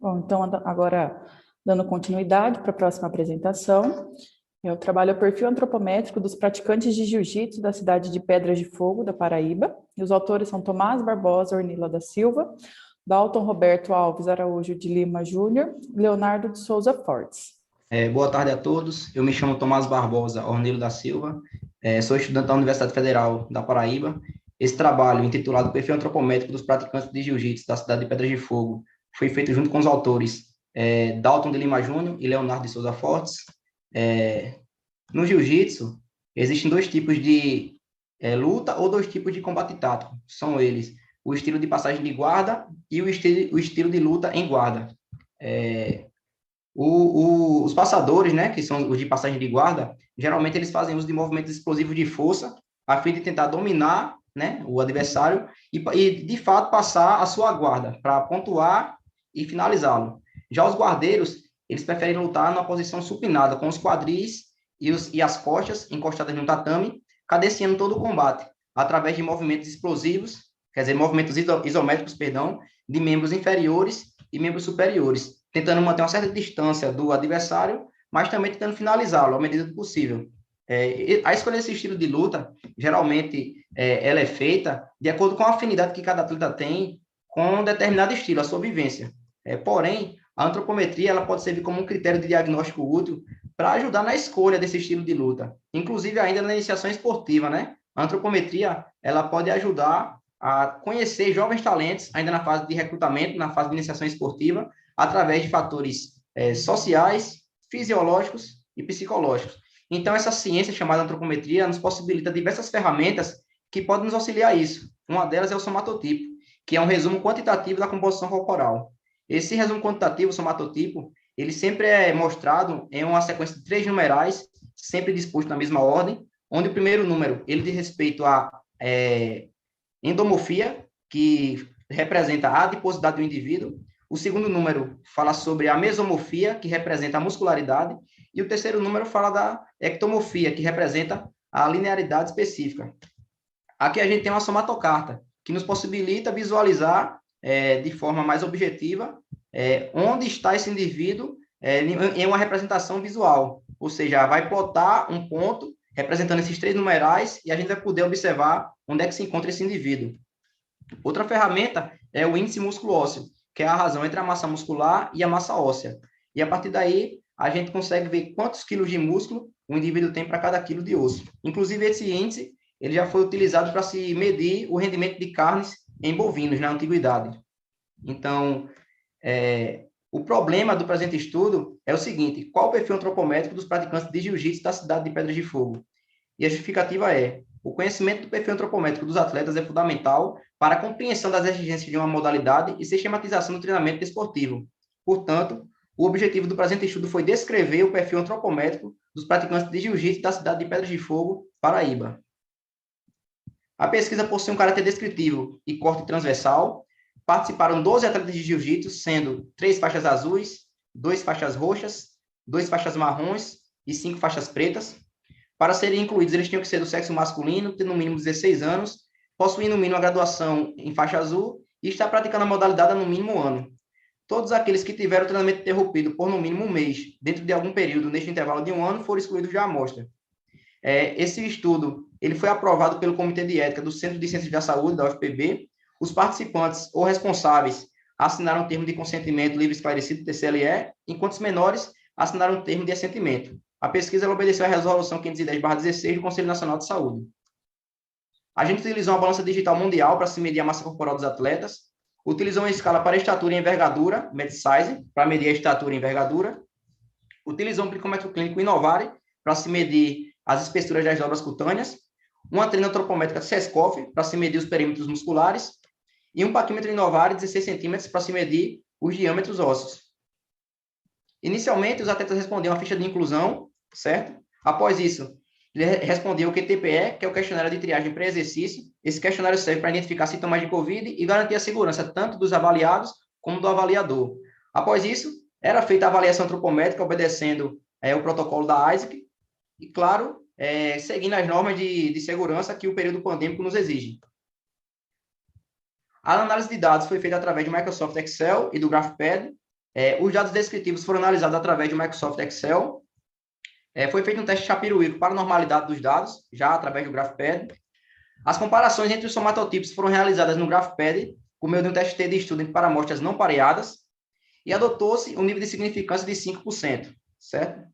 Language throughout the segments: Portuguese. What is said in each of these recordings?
Bom, então, agora, dando continuidade para a próxima apresentação, eu trabalho o perfil antropométrico dos praticantes de jiu-jitsu da cidade de Pedras de Fogo, da Paraíba, e os autores são Tomás Barbosa Ornila da Silva, Dalton Roberto Alves Araújo de Lima Júnior, Leonardo de Souza Fortes. Boa tarde a todos, eu me chamo Tomás Barbosa Ornilo da Silva, sou estudante da Universidade Federal da Paraíba. Esse trabalho, intitulado Perfil Antropométrico dos Praticantes de Jiu-Jitsu da cidade de Pedras de Fogo, foi feito junto com os autores Dalton de Lima Júnior e Leonardo de Souza Fortes. No Jiu-Jitsu, existem dois tipos de luta ou dois tipos de combate tático, são eles o estilo de passagem de guarda e o estilo de luta em guarda. Os passadores, né, que são os de passagem de guarda, geralmente eles fazem uso de movimentos explosivos de força, a fim de tentar dominar, né, o adversário e, de fato, passar a sua guarda para pontuar e finalizá-lo. Já os guardeiros, eles preferem lutar numa posição supinada, com os quadris e as costas encostadas no tatame, cadenciando todo o combate, através de movimentos explosivos, quer dizer, movimentos isométricos, perdão, de membros inferiores e membros superiores, tentando manter uma certa distância do adversário, mas também tentando finalizá-lo à medida do possível. A escolha desse estilo de luta, geralmente, ela é feita de acordo com a afinidade que cada atleta tem com um determinado estilo, a sua vivência. Porém, a antropometria ela pode servir como um critério de diagnóstico útil para ajudar na escolha desse estilo de luta, inclusive ainda na iniciação esportiva, né? A antropometria ela pode ajudar a conhecer jovens talentos ainda na fase de recrutamento, na fase de iniciação esportiva, através de fatores sociais, fisiológicos e psicológicos. Então, essa ciência chamada antropometria nos possibilita diversas ferramentas que podem nos auxiliar a isso. Uma delas é o somatotipo, que é um resumo quantitativo da composição corporal. Esse resumo quantitativo, o somatotipo, ele sempre é mostrado em uma sequência de 3 numerais, sempre disposto na mesma ordem, onde o primeiro número ele diz respeito à endomorfia, que representa a adiposidade do indivíduo. O segundo número fala sobre a mesomorfia, que representa a muscularidade. E o terceiro número fala da ectomorfia, que representa a linearidade específica. Aqui a gente tem uma somatocarta, que nos possibilita visualizar de forma mais objetiva onde está esse indivíduo em uma representação visual. Ou seja, vai plotar um ponto representando esses 3 numerais e a gente vai poder observar onde é que se encontra esse indivíduo. Outra ferramenta é o índice músculo-ósseo, que é a razão entre a massa muscular e a massa óssea. E a partir daí, a gente consegue ver quantos quilos de músculo o indivíduo tem para cada quilo de osso. Inclusive, esse índice ele já foi utilizado para se medir o rendimento de carnes em bovinos na antiguidade. Então, o problema do presente estudo é o seguinte: qual o perfil antropométrico dos praticantes de jiu-jitsu da cidade de Pedras de Fogo? E a justificativa é: o conhecimento do perfil antropométrico dos atletas é fundamental para a compreensão das exigências de uma modalidade e sistematização do treinamento desportivo. Portanto, o objetivo do presente estudo foi descrever o perfil antropométrico dos praticantes de jiu-jitsu da cidade de Pedras de Fogo, Paraíba. A pesquisa possui um caráter descritivo e corte transversal. Participaram 12 atletas de jiu-jitsu, sendo 3 faixas azuis, 2 faixas roxas, 2 faixas marrons e 5 faixas pretas. Para serem incluídos, eles tinham que ser do sexo masculino, ter no mínimo 16 anos, possuir no mínimo a graduação em faixa azul e estar praticando a modalidade há no mínimo 1 ano. Todos aqueles que tiveram o treinamento interrompido por no mínimo 1 mês, dentro de algum período, neste intervalo de 1 ano, foram excluídos da amostra. Esse estudo ele foi aprovado pelo Comitê de Ética do Centro de Ciências da Saúde, da UFPB. Os participantes ou responsáveis assinaram o termo de consentimento livre e esclarecido, TCLE, enquanto os menores assinaram o termo de assentimento. A pesquisa obedeceu à resolução 510/16 do Conselho Nacional de Saúde. A gente utilizou uma balança digital mundial para se medir a massa corporal dos atletas, utilizou uma escala para estatura e envergadura, MedSize, para medir a estatura e envergadura, utilizou um plicômetro clínico Inovare para se medir as espessuras das dobras cutâneas, uma trena antropométrica SESCOF para se medir os perímetros musculares e um paquímetro Inovare de 16 centímetros para se medir os diâmetros ósseos. Inicialmente, os atletas respondiam a ficha de inclusão, certo? Após isso, ele respondia o QTPE, que é o questionário de triagem pré-exercício. Esse questionário serve para identificar sintomas de COVID e garantir a segurança tanto dos avaliados como do avaliador. Após isso, era feita a avaliação antropométrica, obedecendo o protocolo da ISAC e, claro, seguindo as normas de segurança que o período pandêmico nos exige. A análise de dados foi feita através do Microsoft Excel e do GraphPad. Os dados descritivos foram analisados através do Microsoft Excel. Foi feito um teste Shapiro-Wilk para a normalidade dos dados, já através do GraphPad. As comparações entre os somatotipos foram realizadas no GraphPad, por meio de um teste de estudo para amostras não pareadas, e adotou-se um nível de significância de 5%, certo?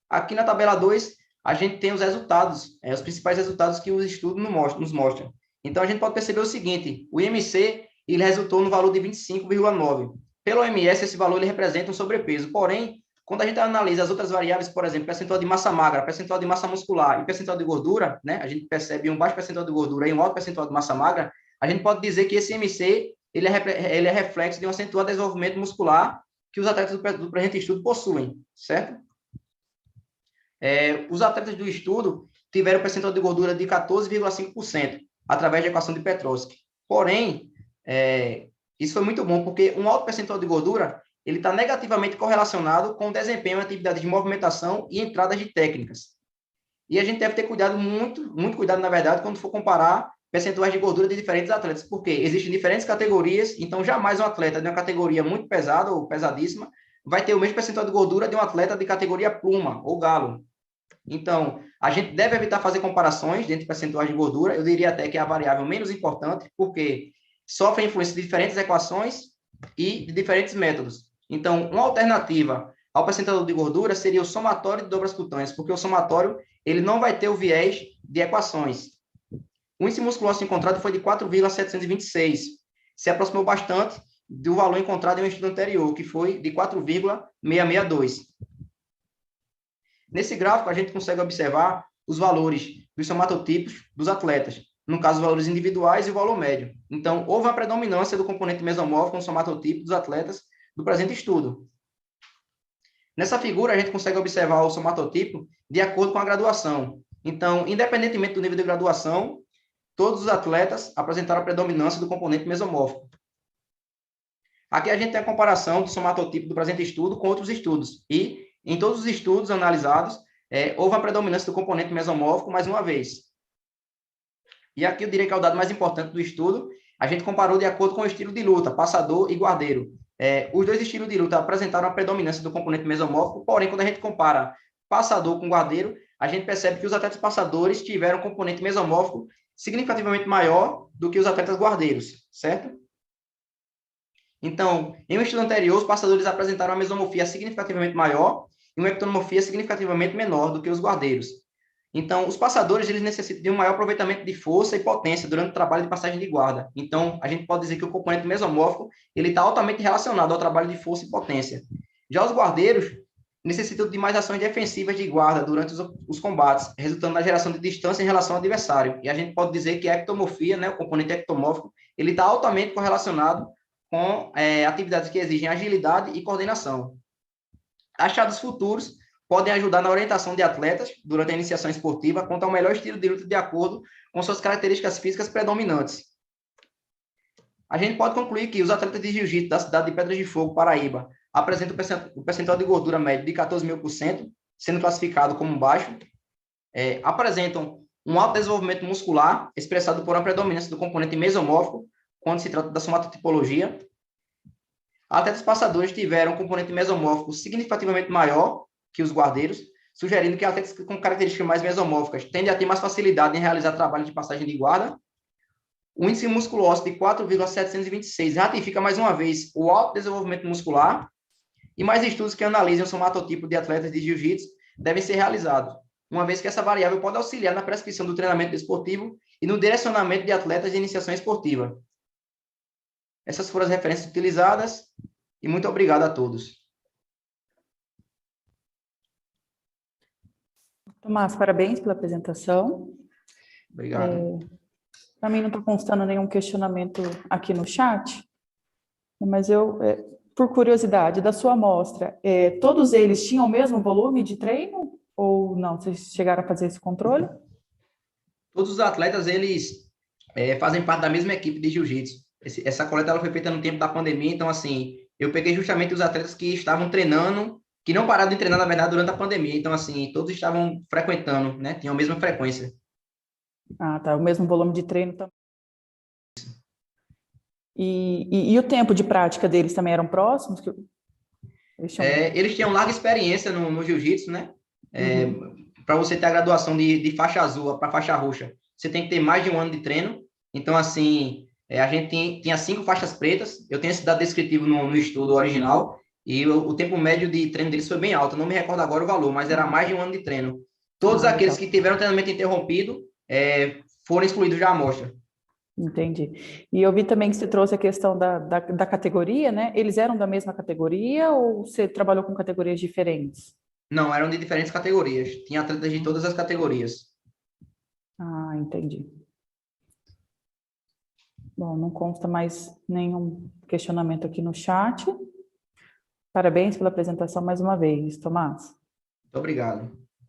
Aqui na tabela 2, a gente tem os resultados, os principais resultados que o estudo nos mostra. Então, a gente pode perceber o seguinte: o IMC ele resultou no valor de 25,9. Pelo OMS, esse valor ele representa um sobrepeso. Porém, quando a gente analisa as outras variáveis, por exemplo, percentual de massa magra, percentual de massa muscular e percentual de gordura, né, a gente percebe um baixo percentual de gordura e um alto percentual de massa magra, a gente pode dizer que esse IMC ele é reflexo de um acentuado desenvolvimento muscular que os atletas do presente estudo possuem, certo? Os atletas do estudo tiveram percentual de gordura de 14,5%, através da equação de Petrosky. Porém, isso foi muito bom, porque um alto percentual de gordura ele está negativamente correlacionado com o desempenho em atividades de movimentação e entradas de técnicas. E a gente deve ter cuidado, muito cuidado, na verdade, quando for comparar percentuais de gordura de diferentes atletas, porque existem diferentes categorias, então jamais um atleta de uma categoria muito pesada ou pesadíssima vai ter o mesmo percentual de gordura de um atleta de categoria pluma ou galo. Então, a gente deve evitar fazer comparações entre percentuais de gordura, eu diria até que é a variável menos importante, porque sofre a influência de diferentes equações e de diferentes métodos. Então, uma alternativa ao percentual de gordura seria o somatório de dobras cutâneas, porque o somatório ele não vai ter o viés de equações. O índice musculoso encontrado foi de 4,726, se aproximou bastante do valor encontrado em um estudo anterior, que foi de 4,662. Nesse gráfico, a gente consegue observar os valores dos somatotipos dos atletas, no caso, os valores individuais e o valor médio. Então, houve uma predominância do componente mesomórfico no somatotipo dos atletas do presente estudo. Nessa figura, a gente consegue observar o somatotipo de acordo com a graduação. Então, independentemente do nível de graduação, todos os atletas apresentaram a predominância do componente mesomórfico. Aqui a gente tem a comparação do somatotipo do presente estudo com outros estudos. E, em todos os estudos analisados, houve a predominância do componente mesomórfico mais uma vez. E aqui eu diria que é o dado mais importante do estudo. A gente comparou de acordo com o estilo de luta, passador e guardeiro. Os dois estilos de luta apresentaram a predominância do componente mesomórfico, porém, quando a gente compara passador com guardeiro, a gente percebe que os atletas passadores tiveram um componente mesomórfico significativamente maior do que os atletas guardeiros, certo? Então, em um estudo anterior, os passadores apresentaram uma mesomorfia significativamente maior e uma ectonomorfia significativamente menor do que os guardeiros. Então, os passadores eles necessitam de um maior aproveitamento de força e potência durante o trabalho de passagem de guarda. Então, a gente pode dizer que o componente mesomórfico ele está altamente relacionado ao trabalho de força e potência. Já os guardeiros necessitam de mais ações defensivas de guarda durante os combates, resultando na geração de distância em relação ao adversário. E a gente pode dizer que a ectomorfia, né, o componente ectomórfico, ele está altamente correlacionado com atividades que exigem agilidade e coordenação. Achados futuros podem ajudar na orientação de atletas durante a iniciação esportiva quanto ao melhor estilo de luta de acordo com suas características físicas predominantes. A gente pode concluir que os atletas de jiu-jitsu da cidade de Pedras de Fogo, Paraíba, apresentam o percentual de gordura médio de 14.000%, sendo classificado como baixo, apresentam um alto desenvolvimento muscular, expressado por uma predominância do componente mesomórfico, quando se trata da somatotipologia. Atletas passadores tiveram um componente mesomórfico significativamente maior que os guardeiros, sugerindo que atletas com características mais mesomórficas tendem a ter mais facilidade em realizar trabalho de passagem de guarda. O índice musculo-ósseo de 4,726 ratifica mais uma vez o alto desenvolvimento muscular e mais estudos que analisem o somatotipo de atletas de jiu-jitsu devem ser realizados, uma vez que essa variável pode auxiliar na prescrição do treinamento esportivo e no direcionamento de atletas de iniciação esportiva. Essas foram as referências utilizadas e muito obrigado a todos. Tomás, parabéns pela apresentação. Obrigado. Para mim não está constando nenhum questionamento aqui no chat, mas eu, por curiosidade, da sua amostra, todos eles tinham o mesmo volume de treino ou não? Vocês chegaram a fazer esse controle? Todos os atletas, eles fazem parte da mesma equipe de jiu-jitsu. Essa coleta ela foi feita no tempo da pandemia, então, assim, eu peguei justamente os atletas que estavam treinando, que não pararam de treinar, na verdade, durante a pandemia. Então, assim, todos estavam frequentando, né? Tinham a mesma frequência. Ah, tá. O mesmo volume de treino também. E o tempo de prática deles também eram próximos? Eles tinham larga experiência no jiu-jitsu, né? Uhum. Para você ter a graduação de faixa azul para faixa roxa, você tem que ter mais de um ano de treino. Então, assim, a gente tinha 5 faixas pretas. Eu tenho esse dado descritivo no estudo original. E o tempo médio de treino deles foi bem alto. Eu não me recordo agora o valor, mas era mais de um ano de treino. Todos aqueles Legal. que tiveram treinamento interrompido foram excluídos da amostra. Entendi. E eu vi também que você trouxe a questão da categoria, né? Eles eram da mesma categoria ou você trabalhou com categorias diferentes? Não, eram de diferentes categorias. Tinha atletas de todas as categorias. Entendi. Bom, não consta mais nenhum questionamento aqui no chat. Parabéns pela apresentação mais uma vez, Tomás. Muito obrigado.